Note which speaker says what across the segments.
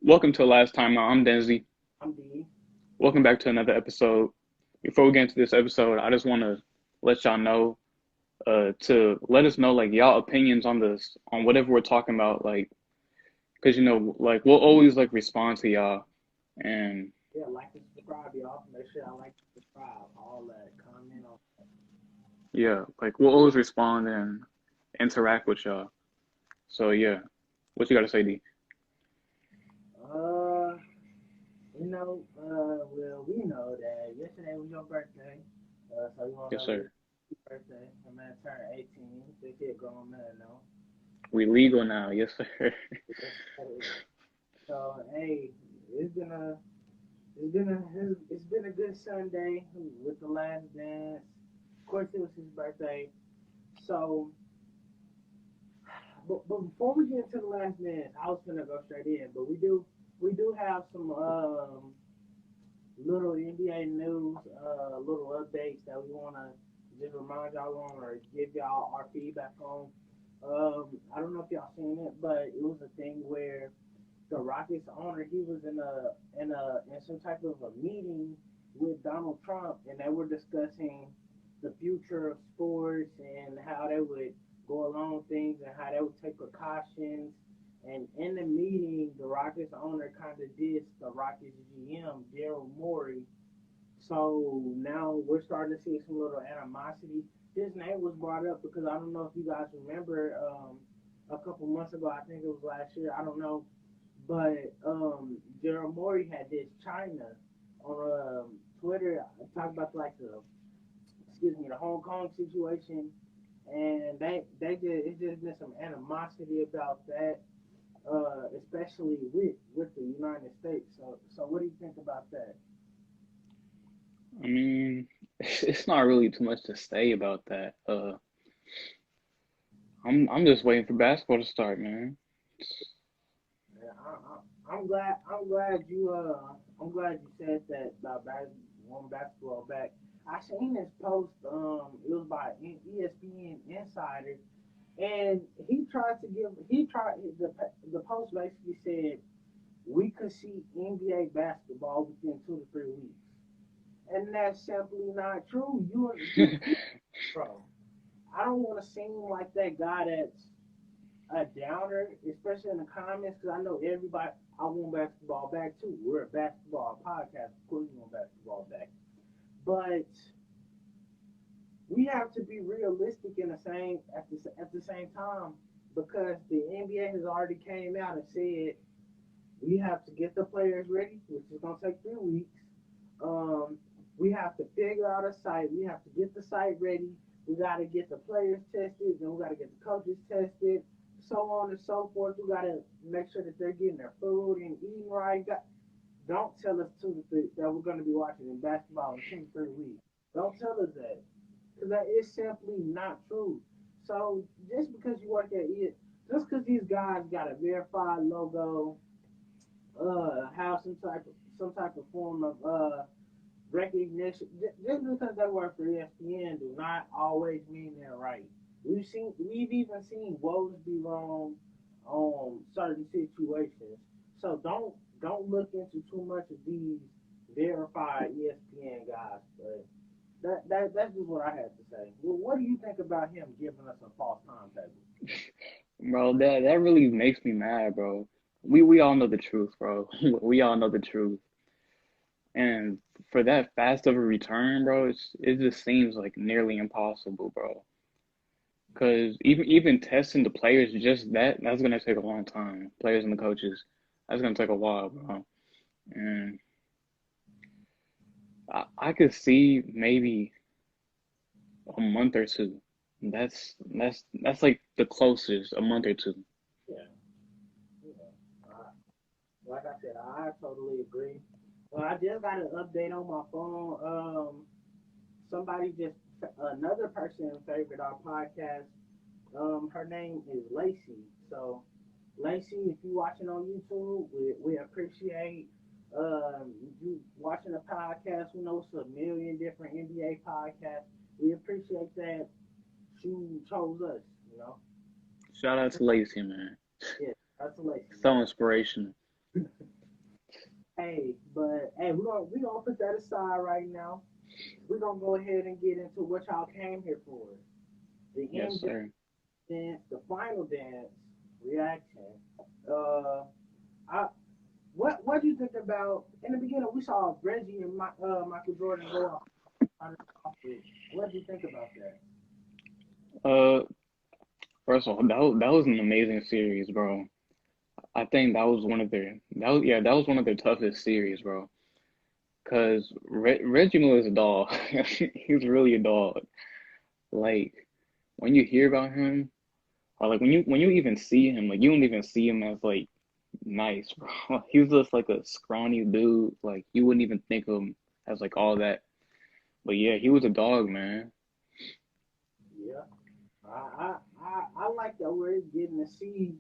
Speaker 1: Welcome to Last Time Out. I'm Denzi.
Speaker 2: I'm D.
Speaker 1: Welcome back to another episode. Before we get into this episode, I just want to let y'all know, to let us know like y'all opinions on this, on whatever we're talking about, like, cause like we'll always like respond to y'all, and
Speaker 2: Yeah, like and subscribe, y'all. Make sure I like and subscribe. All that. Comment on.
Speaker 1: yeah, like we'll always respond and interact with y'all. So yeah, what you gotta say, D?
Speaker 2: Uh, well, we know that yesterday was your birthday. So you want to
Speaker 1: Yes,
Speaker 2: know
Speaker 1: sir.
Speaker 2: your birthday? My man turned 18. Big kid, grown man now.
Speaker 1: We legal now. Yes, sir.
Speaker 2: Yes, sir. So hey, it's been a it's been a good Sunday with the last dance. Of course, it was his birthday. So, but before we get into the last dance, I was gonna go straight in, but we do have some little NBA news, little updates that we wanna just remind y'all on or give y'all our feedback on. I don't know if y'all seen it, but it was a thing where the Rockets owner he was in some type of a meeting with Donald Trump, and they were discussing the future of sports and how they would go along with things and how they would take precautions. And in the meeting, the Rockets owner kind of dissed the Rockets GM Daryl Morey. So now we're starting to see some little animosity. His name was brought up because I don't know if you guys remember, a couple months ago, I think it was last year, I don't know, but Daryl Morey had this China on Twitter talking about like the Hong Kong situation, and they did it's just been some animosity about that, especially with the United States. So what do you think about that?
Speaker 1: I mean, it's not really too much to say about that. I'm just waiting for basketball to start, man.
Speaker 2: Yeah, I'm glad you said that about one basketball back. I seen this post. It was by ESPN Insider, and the post basically said we could see NBA basketball within 2 to 3 weeks, and that's simply not true. You bro. I don't want to seem like that guy that's a downer, especially in the comments, because I know everybody. I want basketball back too. We're a basketball podcast, of course we want basketball back, but we have to be realistic in the same at the same time because the NBA has already came out and said we have to get the players ready, which is gonna take 3 weeks. Um, we have to figure out a site. We have to get the site ready. We got to get the players tested. Then we got to get the coaches tested. So on and so forth. We got to make sure that they're getting their food and eating right. Don't tell us 2 to 3 that we're going to be watching in basketball in 2 to 3 weeks. Don't tell us that because that is simply not true. So just because you work at it, just because these guys got a verified logo, have some type of form of recognition. Just because they work for ESPN do not always mean they're right. We've even seen woes be wrong on certain situations. So don't look into too much of these verified ESPN guys. But that's just what I had to say. Well, what do you think about him giving us a false timetable?
Speaker 1: Bro, that really makes me mad, bro. We all know the truth, bro. We all know the truth. And for that fast of a return, bro, it just seems like nearly impossible, bro. Because even testing the players, just that's gonna take a long time. Players and the coaches, that's gonna take a while, bro. And I could see maybe a month or two. That's like the closest, a month or two.
Speaker 2: Yeah, yeah. Like I said, I totally agree. Well, I just got an update on my phone. Somebody just another person favored our podcast. Her name is Lacey. So, Lacey, if you watching on YouTube, we appreciate you watching the podcast. We know it's a million different NBA podcasts. We appreciate that you chose us. You know,
Speaker 1: Shout out to Lacey, man.
Speaker 2: yeah, that's Lacey.
Speaker 1: So inspirational.
Speaker 2: Hey, but hey, we gonna put that aside right now. We're gonna go ahead and get into what y'all came here for. The
Speaker 1: Yes,
Speaker 2: MJ
Speaker 1: sir.
Speaker 2: dance, the final dance reaction. Uh, I what do you think about in the beginning? We saw Reggie and Michael Jordan go off. What do you think about that?
Speaker 1: Uh, First of all, that was an amazing series, bro. I think that was one of their toughest series, bro. Cause Reggie Miller's a dog. He's really a dog. Like when you hear about him, or like when you even see him, like you don't even see him as like nice, bro. He's just like a scrawny dude. Like you wouldn't even think of him as like all that. But yeah, he was a dog, man.
Speaker 2: Yeah, I like that we're getting to see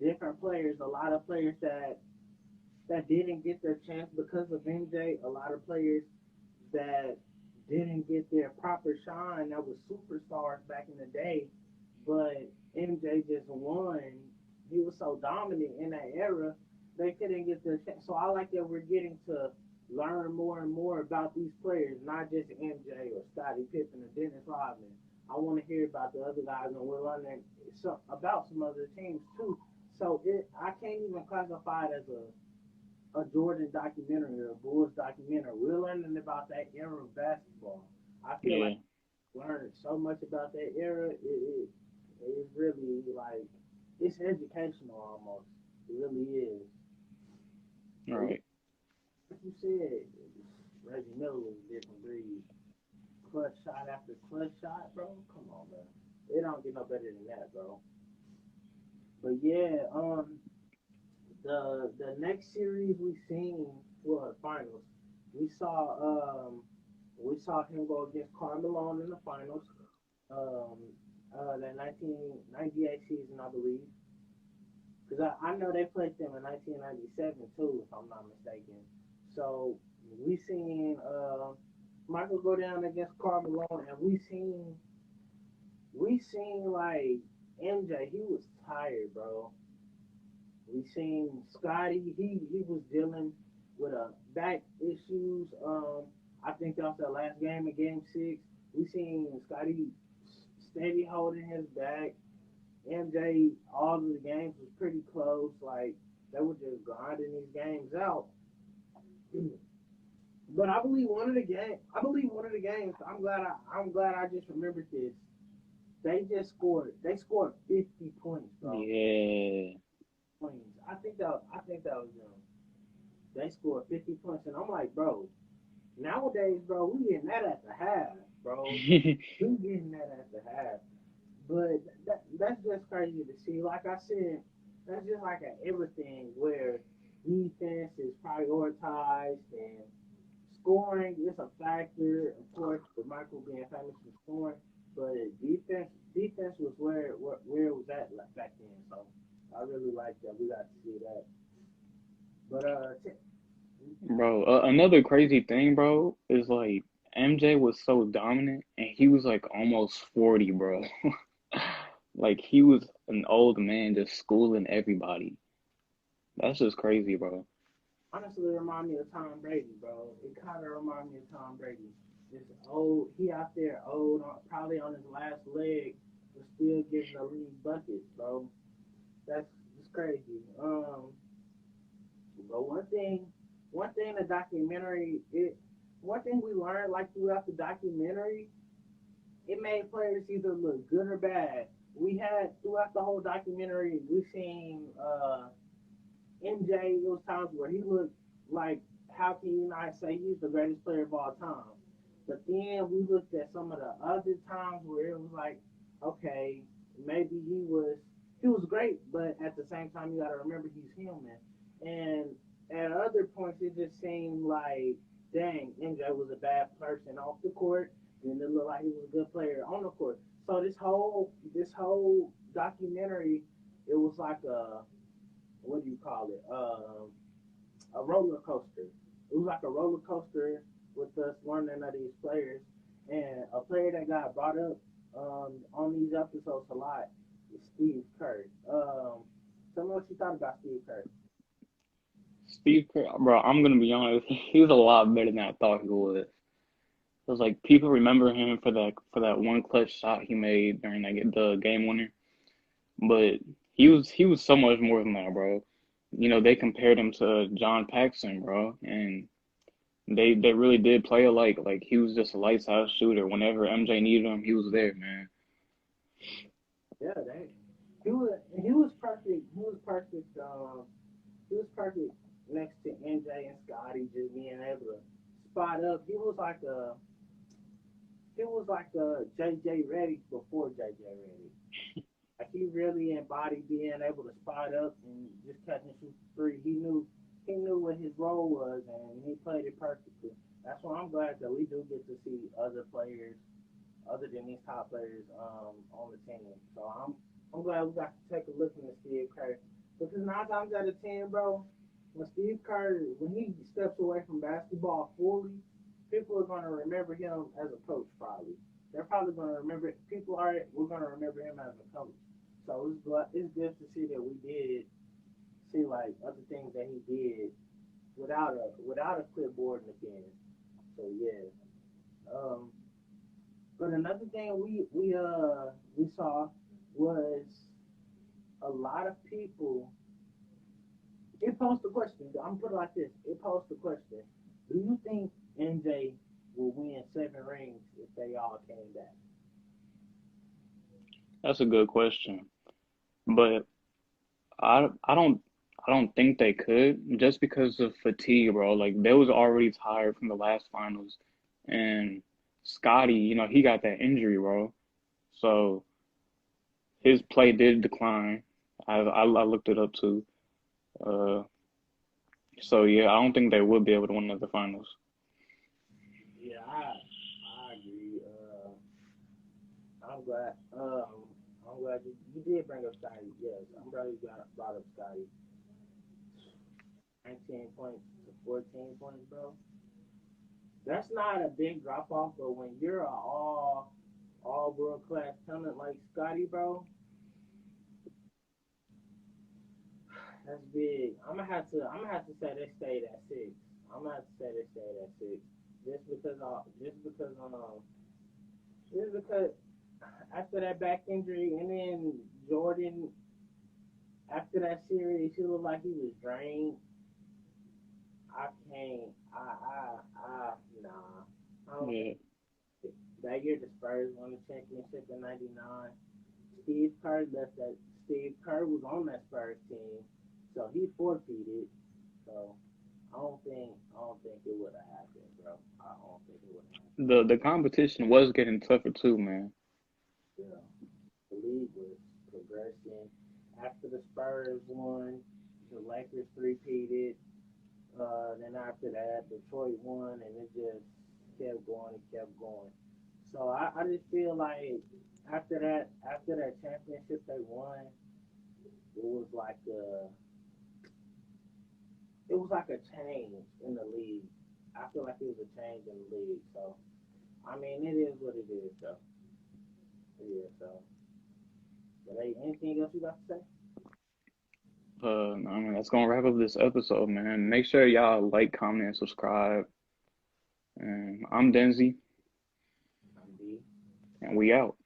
Speaker 2: different players. A lot of players that didn't get their chance because of MJ. A lot of players that didn't get their proper shine that was superstars back in the day, but MJ just won. He was so dominant in that era, they couldn't get their chance. So I like that we're getting to learn more and more about these players, not just MJ or Scottie Pippen or Dennis Rodman. I want to hear about the other guys, and we're learning about some other teams too. So I can't even classify it as a Jordan documentary or a Bulls documentary. We're learning about that era of basketball. I feel like
Speaker 1: Yeah.
Speaker 2: I learned so much about that era. It's really like it's educational almost. It really is.
Speaker 1: All
Speaker 2: But
Speaker 1: right.
Speaker 2: like you said, Reggie Miller was a different breed. Clutch shot after clutch shot, bro. Come on, man. It don't get no better than that, bro. But yeah, the next series we seen, well, the finals, we saw we saw him go against Karl Malone in the finals. Um, that 1998 season, I believe, because I know they played them in 1997 too, if I'm not mistaken. So we seen Michael go down against Karl Malone, and we seen like MJ, he was tired, bro. We seen Scotty. He was dealing with a back issues. I think that was the last game in Game 6. We seen Scotty steady holding his back. MJ, all of the games was pretty close. Like they were just grinding these games out. But I believe one of the game. I believe one of the games. I'm glad I just remembered this. They just scored. They scored 50 points, bro.
Speaker 1: Yeah.
Speaker 2: Points. I think that was them. They scored 50 points, and I'm like, bro, nowadays, bro, we getting that at the half, bro. We getting that at the half. But that's just crazy to see. Like I said, that's just like a everything where defense is prioritized and scoring is a factor, of course, with Michael being famous for scoring. But defense was where it was at back then. So I really like that. We got to see that. But
Speaker 1: Bro, another crazy thing, bro, is like MJ was so dominant and he was like almost 40, bro. Like he was an old man just schooling everybody. That's just crazy, bro.
Speaker 2: honestly, remind me of Tom Brady, bro. It kind of remind me of Tom Brady. Just old, he out there old, probably on his last leg, but still getting the league buckets, bro. That's just crazy. But one thing the documentary, one thing we learned like throughout the documentary, it made players either look good or bad. We had throughout the whole documentary, we seen MJ, those times where he looked like, how can you not say he's the greatest player of all time? But then we looked at some of the other times where it was like, okay, maybe he was great, but at the same time you got to remember he's human. And at other points it just seemed like, dang, MJ was a bad person off the court, and it looked like he was a good player on the court. So this whole documentary, it was like what do you call it? A roller coaster. It was like a roller coaster with us learning of these players. And a player that got brought up on these episodes a lot is Steve Kerr. Tell me what you thought about Steve Kerr.
Speaker 1: Steve Kerr, bro, I'm gonna be honest, he's a lot better than I thought he was. It was like people remember him for that one clutch shot he made during the game winner, but he was so much more than that, bro. You know, they compared him to John Paxson, bro, and they really did play alike. Like he was just a lights out shooter. Whenever MJ needed him, he was there, man.
Speaker 2: Yeah, he was perfect. He was perfect next to NJ and Scotty, just being able to spot up. He was like a JJ Reddick before JJ Reddick. Like he really embodied being able to spot up and just catch and shoot three. He knew what his role was and he played it perfectly. That's why I'm glad that we do get to see other players other than these top players on the team. So I'm glad we got to take a look at Steve Kerr because 9 times out of 10, bro, when he steps away from basketball fully, people are gonna remember him as a coach. Probably they're probably gonna remember people are we're gonna remember him as a coach. So it's good to see that we did see like other things that he did without a clipboard in the pen. So yeah. Um, but another thing we saw was a lot of people. It posed the question. I'm gonna put it like this. It posed the question. Do you think NJ will win 7 rings if they all came back?
Speaker 1: That's a good question, but I don't think they could just because of fatigue, bro. Like they was already tired from the last finals, and Scotty, you know, he got that injury, bro. So his play did decline. I looked it up too. Uh, so yeah, I don't think they would be able to win another finals.
Speaker 2: Yeah, I agree. I'm glad. I'm glad you did bring up Scotty. Yes, I'm glad you brought up Scotty. 19 points to 14 points, bro. That's not a big drop off, but when you're a all world class talent like Scotty, bro, that's big. I'm gonna have to say they stayed at 6. I'm gonna have to say they stayed at 6. Just because after that back injury and then Jordan after that series he looked like he was drained. I can't nah. I don't think
Speaker 1: Yeah,
Speaker 2: that year the Spurs won the championship in '99. Steve Kerr left that. Steve Kerr was on that Spurs team, so he forfeited. So I don't think it would have happened, bro. I don't think it would have happened.
Speaker 1: the competition was getting tougher too, man.
Speaker 2: You know, the league was progressing. After the Spurs won, the Lakers three-peated. Then after that, Detroit won, and it just kept going and kept going. So I just feel like after that championship they won, it was like a it was like a change in the league. I feel like it was a change in the league. So I mean, it is what it is, though. Yeah. So, but hey, anything else you got to say?
Speaker 1: I mean, that's gonna wrap up this episode, man. Make sure y'all like, comment, and subscribe. And I'm Denzi,
Speaker 2: I'm D.
Speaker 1: and we out.